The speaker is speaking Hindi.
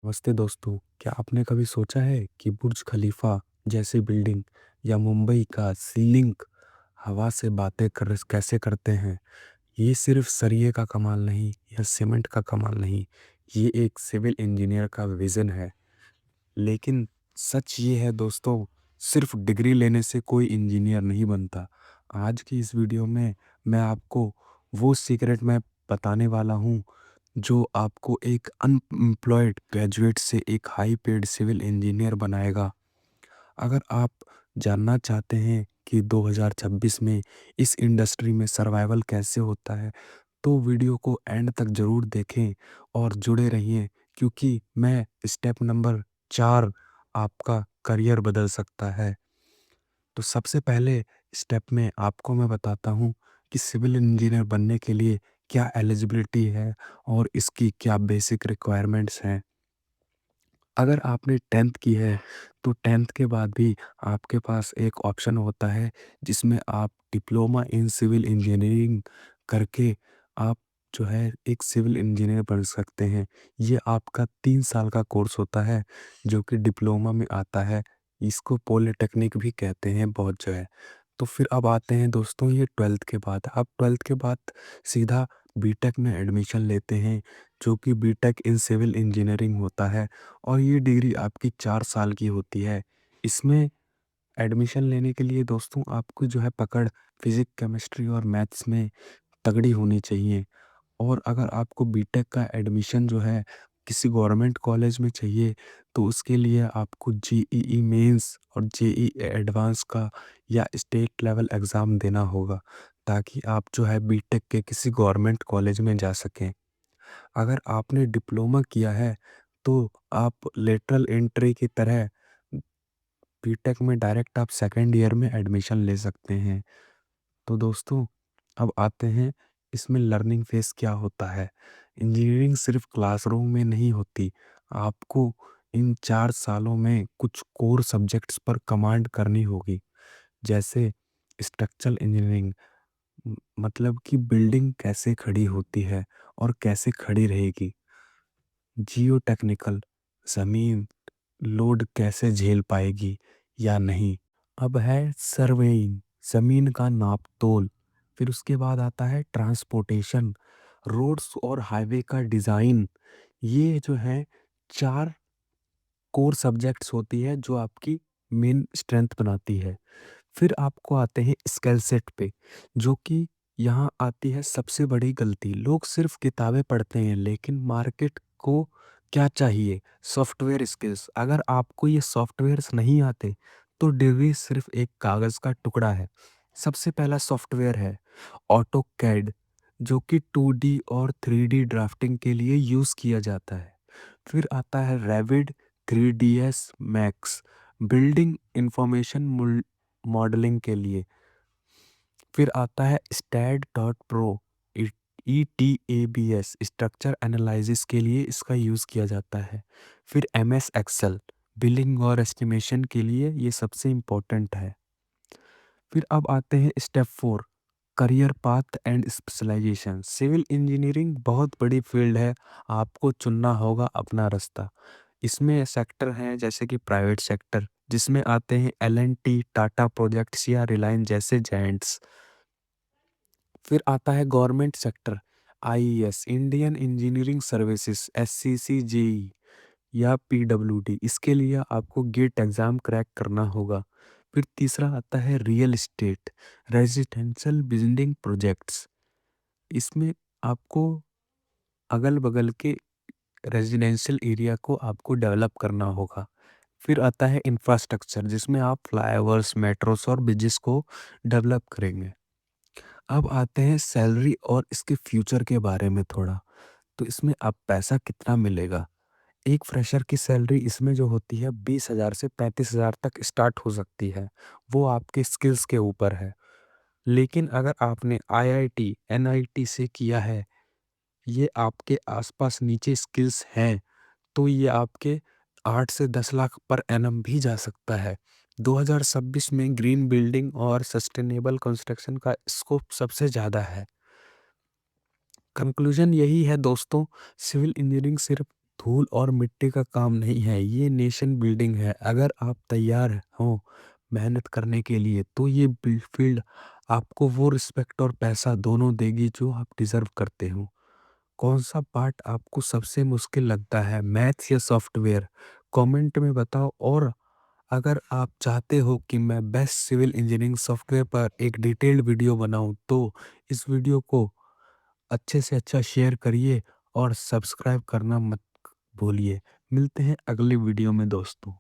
नमस्ते दोस्तों, क्या आपने कभी सोचा है कि बुर्ज खलीफा जैसी बिल्डिंग या मुंबई का सीलिंग हवा से बातें कर कैसे करते हैं? ये सिर्फ सरिये का कमाल नहीं या सीमेंट का कमाल नहीं, ये एक सिविल इंजीनियर का विजन है। लेकिन सच ये है दोस्तों, सिर्फ डिग्री लेने से कोई इंजीनियर नहीं बनता। आज की इस वीडियो में मैं आपको वो सीक्रेट मैं बताने वाला हूँ जो आपको एक अनएम्प्लॉयड ग्रेजुएट से एक हाई पेड सिविल इंजीनियर बनाएगा। अगर आप जानना चाहते हैं कि 2026 में इस इंडस्ट्री में सर्वाइवल कैसे होता है, तो वीडियो को एंड तक ज़रूर देखें और जुड़े रहिए, क्योंकि मैं स्टेप नंबर 4 आपका करियर बदल सकता है। तो सबसे पहले स्टेप में आपको मैं बताता हूँ कि सिविल इंजीनियर बनने के लिए क्या एलिजिबिलिटी है और इसकी क्या बेसिक रिक्वायरमेंट्स हैं। अगर आपने 10th की है, तो 10th के बाद भी आपके पास एक ऑप्शन होता है जिसमें आप डिप्लोमा इन सिविल इंजीनियरिंग करके आप जो है एक सिविल इंजीनियर बन सकते हैं। ये आपका 3 साल का कोर्स होता है जो कि डिप्लोमा में आता है। इसको पॉलिटेक्निक भी कहते हैं बहुत जगह। तो फिर अब आते हैं दोस्तों ये 12th के बाद। आप 12th के बाद सीधा बीटेक में एडमिशन लेते हैं, जो कि बीटेक इन सिविल इंजीनियरिंग होता है और ये डिग्री आपकी 4 साल की होती है। इसमें एडमिशन लेने के लिए दोस्तों आपको जो है पकड़ फिज़िक्स, केमिस्ट्री और मैथ्स में तगड़ी होनी चाहिए। और अगर आपको बीटेक का एडमिशन जो है किसी गवर्नमेंट कॉलेज में चाहिए, तो उसके लिए आपको जेईई मेंस और जेईई एडवांस का या स्टेट लेवल एग्ज़ाम देना होगा, ताकि आप जो है बीटेक के किसी गवर्नमेंट कॉलेज में जा सकें। अगर आपने डिप्लोमा किया है, तो आप लेटरल एंट्री की तरह बीटेक में डायरेक्ट आप सेकंड ईयर में एडमिशन ले सकते हैं। तो दोस्तों, अब आते हैं इसमें लर्निंग फेस क्या होता है। इंजीनियरिंग सिर्फ क्लासरूम में नहीं होती। आपको इन 4 सालों में कुछ कोर सब्जेक्ट्स पर कमांड करनी होगी, जैसे स्ट्रक्चरल इंजीनियरिंग, मतलब कि बिल्डिंग कैसे खड़ी होती है और कैसे खड़ी रहेगी। जियो टेक्निकल, ज़मीन लोड कैसे झेल पाएगी या नहीं। अब है सर्वेइंग, ज़मीन का नाप तोल। फिर उसके बाद आता है ट्रांसपोर्टेशन, रोड्स और हाईवे का डिज़ाइन। ये जो है 4 कोर सब्जेक्ट्स होती है जो आपकी मेन स्ट्रेंथ बनाती है। फिर आपको आते हैं स्किल सेट पे, जो कि यहाँ आती है सबसे बड़ी गलती। लोग सिर्फ किताबें पढ़ते हैं, लेकिन मार्केट को क्या चाहिए? Software skills. अगर आपको ये सॉफ्टवेयर्स नहीं आते, तो डिग्री सिर्फ एक कागज़ का टुकड़ा है। सबसे पहला सॉफ्टवेयर है ऑटो कैड, जो कि 2D और 3D ड्राफ्टिंग के लिए यूज़ किया जाता है। फिर आता है Revit 3ds max, building information modelling के लिए। फिर आता है STAAD dot pro, ETABS, structure analysis के लिए इसका यूज़ किया जाता है। फिर MS एक्सेल, बिलिंग और एस्टिमेशन के लिए ये सबसे इम्पोर्टेंट है। फिर अब आते हैं step 4, career path and specialisation. Civil engineering बहुत बड़ी फील्ड है, आपको चुनना होगा अपना रास्ता। इसमें सेक्टर हैं जैसे कि प्राइवेट सेक्टर, जिसमें आते हैं L&T, टाटा प्रोजेक्ट्स या रिलायंस जैसे जायंट्स। फिर आता है government sector, IES, Indian engineering services, SCC, JE या PWD। इसके लिए आपको गेट एग्ज़ाम क्रैक करना होगा। फिर तीसरा आता है real estate, residential building projects. इसमें आपको अगल-बगल के रेजिडेंशियल एरिया को आपको डेवलप करना होगा। फिर आता है इंफ्रास्ट्रक्चर, जिसमें आप फ्लाईओवर्स, मेट्रोस और ब्रिजेस को डेवलप करेंगे। अब आते हैं सैलरी और इसके फ्यूचर के बारे में थोड़ा। तो इसमें अब पैसा कितना मिलेगा? एक फ्रेशर की सैलरी इसमें जो होती है 20,000 से 35,000 तक स्टार्ट हो सकती है। वो आपके स्किल्स के ऊपर है। लेकिन अगर आपने IIT, NIT से किया है, ये आपके आसपास नीचे स्किल्स हैं, तो ये आपके 8 से 10 लाख पर एनम भी जा सकता है। 2026 में ग्रीन बिल्डिंग और सस्टेनेबल कंस्ट्रक्शन का स्कोप सबसे ज़्यादा है। कंक्लूजन यही है दोस्तों, सिविल इंजीनियरिंग सिर्फ धूल और मिट्टी का काम नहीं है, ये नेशन बिल्डिंग है। अगर आप तैयार हो मेहनत करने के लिए तो ये फील्ड आपको वो रिस्पेक्ट और पैसा दोनों देगी जो आप डिजर्व करते हो। कौन सा पार्ट आपको सबसे मुश्किल लगता है, मैथ्स या सॉफ्टवेयर? कमेंट में बताओ। और अगर आप चाहते हो कि मैं बेस्ट सिविल इंजीनियरिंग सॉफ्टवेयर पर एक डिटेल्ड वीडियो बनाऊं तो इस वीडियो को अच्छे से अच्छा शेयर करिए और सब्सक्राइब करना मत भूलिए। मिलते हैं अगले वीडियो में दोस्तों।